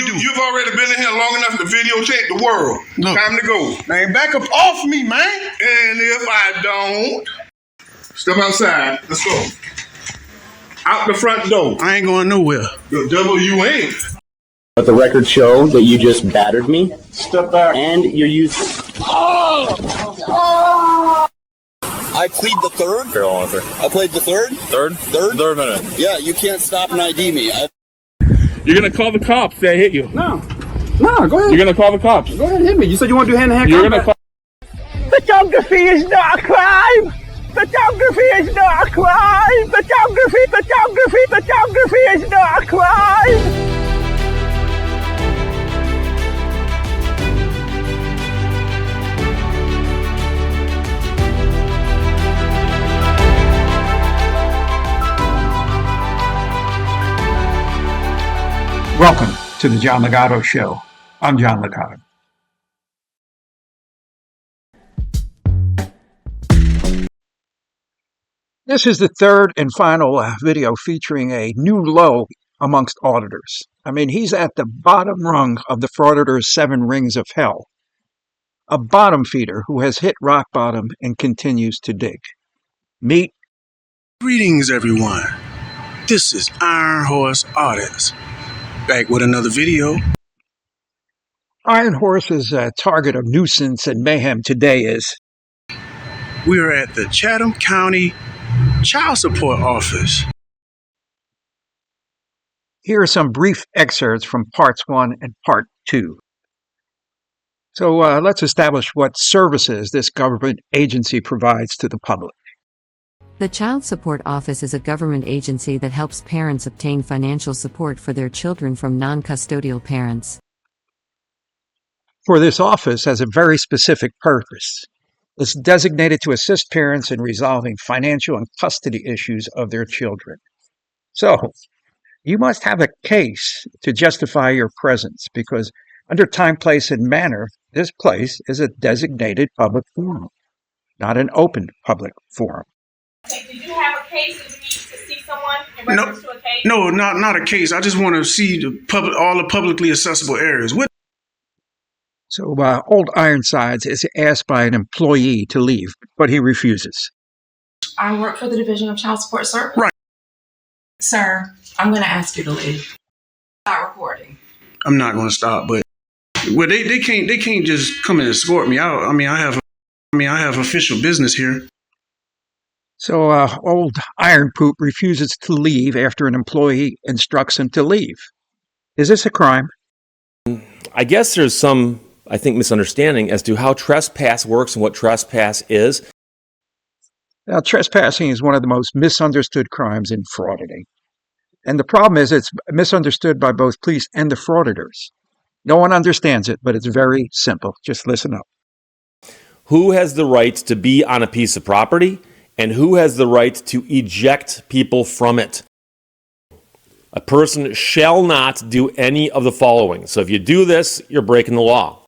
You've already been in here long enough to videotape the world. Look, time to go. Man, back up off me, man. And if I don't, step outside. Let's go. Out the front door. I ain't going nowhere. The devil you ain't. Let the record show that you just battered me. Step back. And you're using... I plead the third. Fair officer. I played the third. Third minute. Yeah, you can't stop and ID me. You're gonna call the cops that hit you. No, go ahead. You're gonna call the cops. Go ahead and hit me. You said you want to do hand-to-hand You're combat. gonna call... Photography is not a crime! Photography is not a crime! Photography is not a crime! Welcome to the John Ligato Show. I'm John Ligato. This is the third and final video featuring a new low amongst auditors. I mean, he's at the bottom rung of the Frauditor's 7 rings of hell. A bottom feeder who has hit rock bottom and continues to dig. Meet. Greetings, everyone. This is IronHorse Auditors. Back with another video. IronHorse's target of nuisance and mayhem today is... We are at the Chatham County Child Support Office. Here are some brief excerpts from parts 1 and part 2. So let's establish what services this government agency provides to the public. The Child Support Office is a government agency that helps parents obtain financial support for their children from non-custodial parents. For this office has a very specific purpose. It's designated to assist parents in resolving financial and custody issues of their children. So, you must have a case to justify your presence because under time, place, and manner, this place is a designated public forum, not an open public forum. Okay, do you have a case that you need to see someone in reference to a case? No, not a case. I just want to see all the publicly accessible areas. So Old Ironsides is asked by an employee to leave, but he refuses. I work for the Division of Child Support Service. Right. Sir, I'm going to ask you to leave. Start recording. I'm not going to stop, but they can't just come and escort me out. I have official business here. So old Ironpoop refuses to leave after an employee instructs him to leave. Is this a crime? I guess there's some, misunderstanding as to how trespass works and what trespass is. Now, trespassing is one of the most misunderstood crimes in frauditing. And the problem is it's misunderstood by both police and the frauditors. No one understands it, but it's very simple. Just listen up. Who has the right to be on a piece of property? And who has the right to eject people from it? A person shall not do any of the following. So if you do this, you're breaking the law.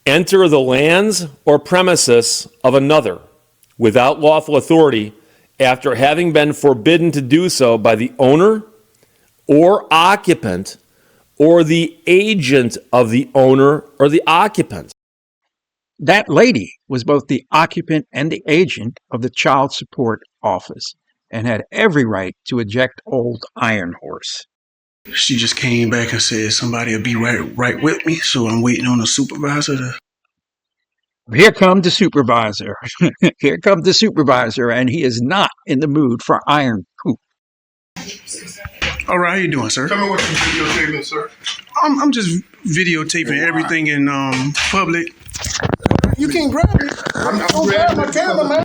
Enter the lands or premises of another without lawful authority after having been forbidden to do so by the owner or occupant or the agent of the owner or the occupant. That lady was both the occupant and the agent of the Child Support Office and had every right to eject old IronHorse. She just came back and said somebody will be right with me, so I'm waiting on the supervisor to... Here comes the supervisor. Here comes the supervisor, and he is not in the mood for Ironpoop. All right, how you doing, sir? Tell me what you're videotaping, sir. I'm just videotaping everything in public. You can't grab me. Don't grab my camera, man.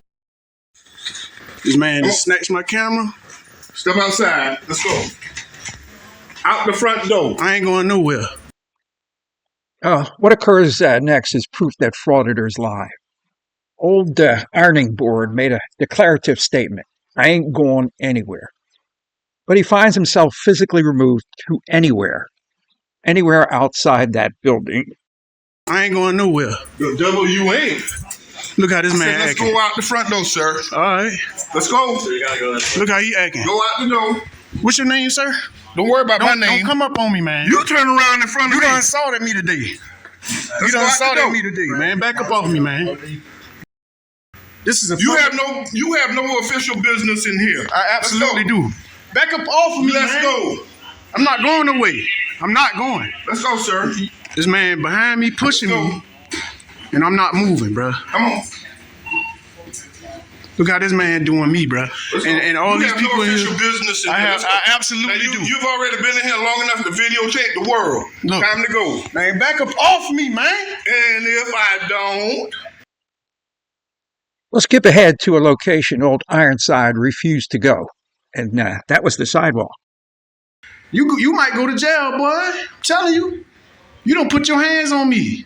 This man just snatched my camera. Step outside. Let's go. Out the front door. I ain't going nowhere. What occurs next is proof that frauditors lie. Old ironing board made a declarative statement. I ain't going anywhere. But he finds himself physically removed to anywhere outside that building. I ain't going nowhere. The devil you ain't. Look how this man acting. Let's go out the front door, sir. All right. Let's go. Look how he acting. Go out the door. What's your name, sir? Don't worry about my name. Don't come up on me, man. You turn around in front of me. You done assaulted me today. You done assaulted me today, man. Back up off me, man. This is a you have no official business in here. I absolutely do. Back up off of me, Let's man. go. I'm not going away. I'm not going. Let's go, sir. This man behind me pushing me, and I'm not moving, bro. Come on. Look how this man doing me, bro. And all these people no here. official business in I here. absolutely do. You've already been in here long enough to videotape the world. Look, time to go. Man, back up off me, man. And if I don't. Let's skip ahead to a location old Ironside refused to go. And that was the sidewalk. You might go to jail, boy. I'm telling you. You don't put your hands on me.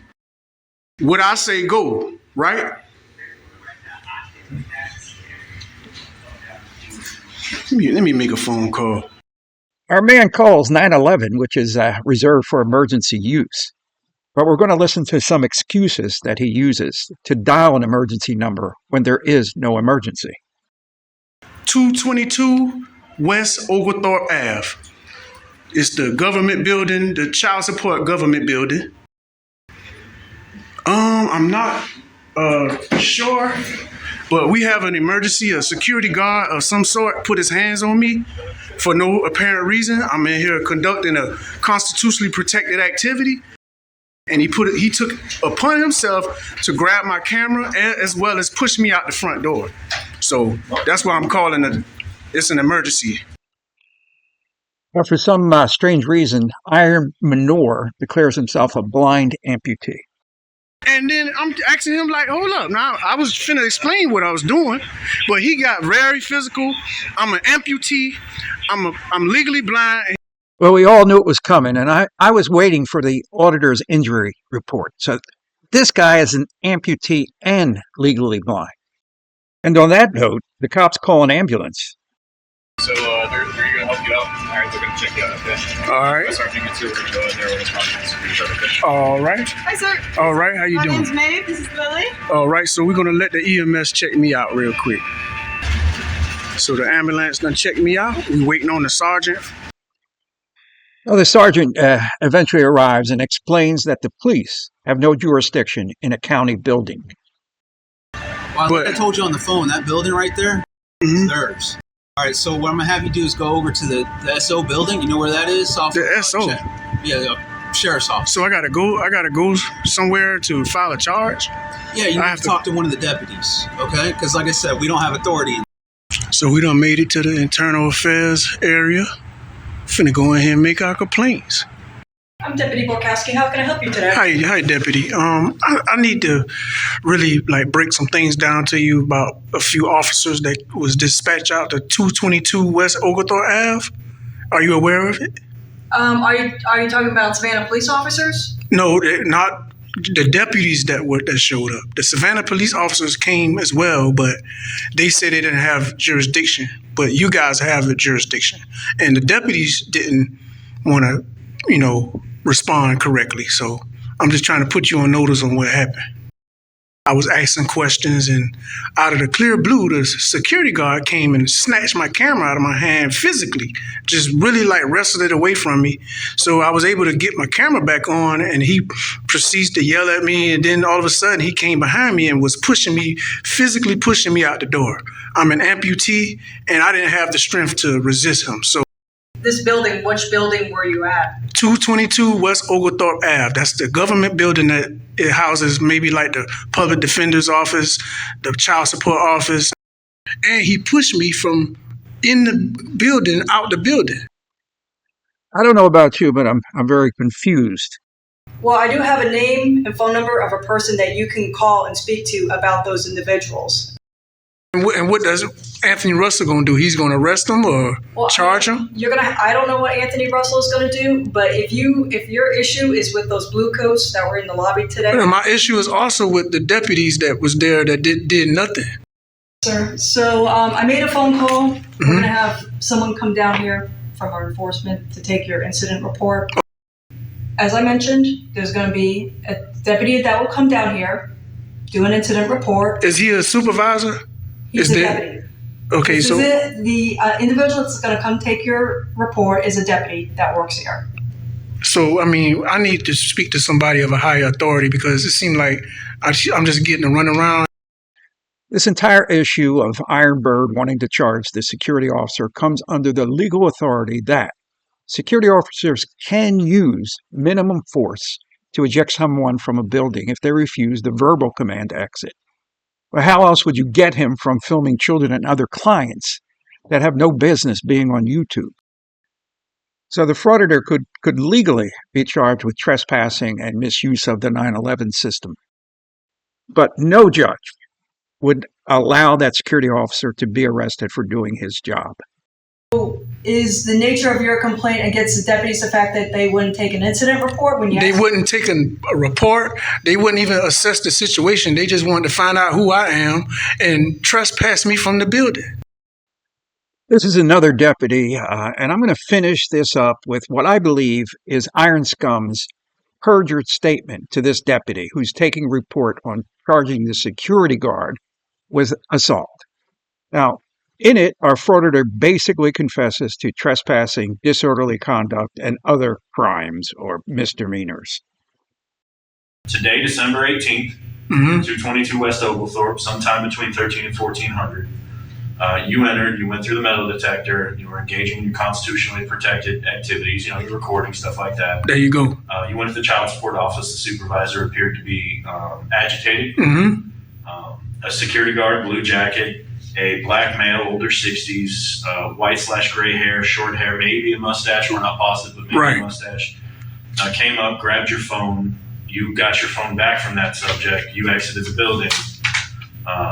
What I say go, right? Let me make a phone call. Our man calls 911, which is reserved for emergency use. But we're going to listen to some excuses that he uses to dial an emergency number when there is no emergency. 222 West Oglethorpe Ave. It's the government building, the child support government building. I'm not sure, but we have an emergency. A security guard of some sort put his hands on me for no apparent reason. I'm in here conducting a constitutionally protected activity. And he took upon himself to grab my camera as well as push me out the front door. So that's why I'm calling it. It's an emergency. But for some strange reason, Iron Manor declares himself a blind amputee. And then I'm asking him, like, hold up. Now, I was finna explain what I was doing, but he got very physical. I'm an amputee. I'm legally blind. Well, we all knew it was coming, and I was waiting for the auditor's injury report. So this guy is an amputee and legally blind. And on that note, the cops call an ambulance. So they're going to help you out. All right, they're going to check you out, okay? All right. Sergeant gets you, we're going to go in there with a conference. All right. Hi, sir. All right, how you doing? My name's Maeve. This is Lily. All right, so we're going to let the EMS check me out real quick. So the ambulance done checked me out. We waiting on the sergeant. Well, the sergeant eventually arrives and explains that the police have no jurisdiction in a county building. Well, like I told you on the phone, that building right there is theirs. All right, so what I'm going to have you do is go over to the SO building. You know where that is? The SO? Yeah, the sheriff's office. So I gotta go somewhere to file a charge? Yeah, you have to talk to one of the deputies, okay? Because like I said, we don't have authority. So we done made it to the internal affairs area. Finna go in here and make our complaints. I'm Deputy Borkowski. How can I help you today? Hi, Deputy. I need to really break some things down to you about a few officers that was dispatched out to 222 West Oglethorpe Ave. Are you aware of it? Are you talking about Savannah police officers? No, not the deputies that showed up. The Savannah police officers came as well, but they said they didn't have jurisdiction. But you guys have a jurisdiction, and the deputies didn't want to, respond correctly. So I'm just trying to put you on notice on what happened. I was asking questions, and out of the clear blue, the security guard came and snatched my camera out of my hand physically, just really wrestled it away from me. So I was able to get my camera back on, and he proceeds to yell at me. And then all of a sudden he came behind me and was physically pushing me out the door. I'm an amputee, and I didn't have the strength to resist him. So This building, which building were you at? 222 West Oglethorpe Ave. That's the government building that it houses maybe the public defender's office, the child support office. And he pushed me from in the building out the building. I don't know about you, but I'm very confused. Well, I do have a name and phone number of a person that you can call and speak to about those individuals. And what does Anthony Russell going to do? He's going to arrest them or charge them? I don't know what Anthony Russell is going to do, but if your issue is with those blue coats that were in the lobby today. My issue is also with the deputies that was there that did nothing. Sir, so I made a phone call. We're going to have someone come down here from our enforcement to take your incident report. As I mentioned, there's going to be a deputy that will come down here, do an incident report. Is he a supervisor? He's a deputy. Okay, This so is it. The individual that's going to come take your report is a deputy that works here. I mean, I need to speak to somebody of a higher authority because it seemed like I'm just getting to run around. This entire issue of Ironbird wanting to charge the security officer comes under the legal authority that security officers can use minimum force to eject someone from a building if they refuse the verbal command to exit. Well, how else would you get him from filming children and other clients that have no business being on YouTube? So the frauditor could legally be charged with trespassing and misuse of the 9/11 system. But no judge would allow that security officer to be arrested for doing his job. Is the nature of your complaint against the deputies the fact that they wouldn't take an incident report when you They wouldn't take a report. They wouldn't even assess the situation. They just wanted to find out who I am and trespass me from the building. This is another deputy, and I'm going to finish this up with what I believe is Iron Scum's perjured statement to this deputy who's taking report on charging the security guard with assault. Now, in it, our frauditor basically confesses to trespassing, disorderly conduct, and other crimes or misdemeanors. Today, December 18th, 222 West Oglethorpe, sometime between 13 and 1400. You entered, you went through the metal detector, you were engaging in your constitutionally protected activities, you're recording, stuff like that. There you go. You went to the child support office, the supervisor appeared to be agitated. A security guard, blue jacket, a black male, older 60s, white/gray hair, short hair, maybe a mustache, we're not positive, but maybe a mustache, came up, grabbed your phone, you got your phone back from that subject, you exited the building.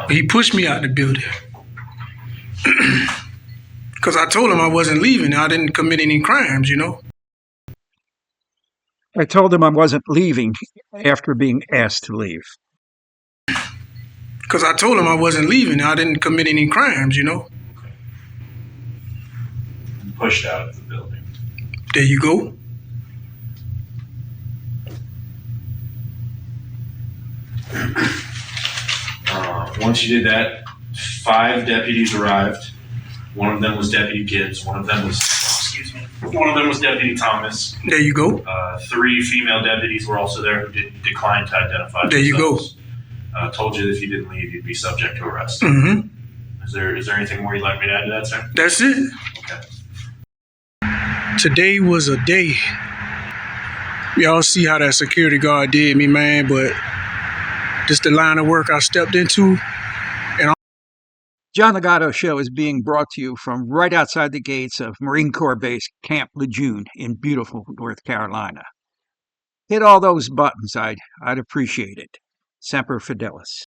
He pushed me out the building. Because I told him I wasn't leaving. I didn't commit any crimes, I told him I wasn't leaving after being asked to leave. Because I told him I wasn't leaving. I didn't commit any crimes, Pushed out of the building. There you go. Once you did that, 5 deputies arrived. One of them was Deputy Gibbs. One of them was Deputy Thomas. There you go. 3 female deputies were also there who declined to identify There themselves. You go. Told you that if you didn't leave, you'd be subject to arrest. Is there anything more you'd like me to add to that, sir? That's it. Okay. Today was a day. Y'all see how that security guard did me, man, but this the line of work I stepped into. John Ligato Show is being brought to you from right outside the gates of Marine Corps Base Camp Lejeune in beautiful North Carolina. Hit all those buttons. I'd appreciate it. Semper Fidelis.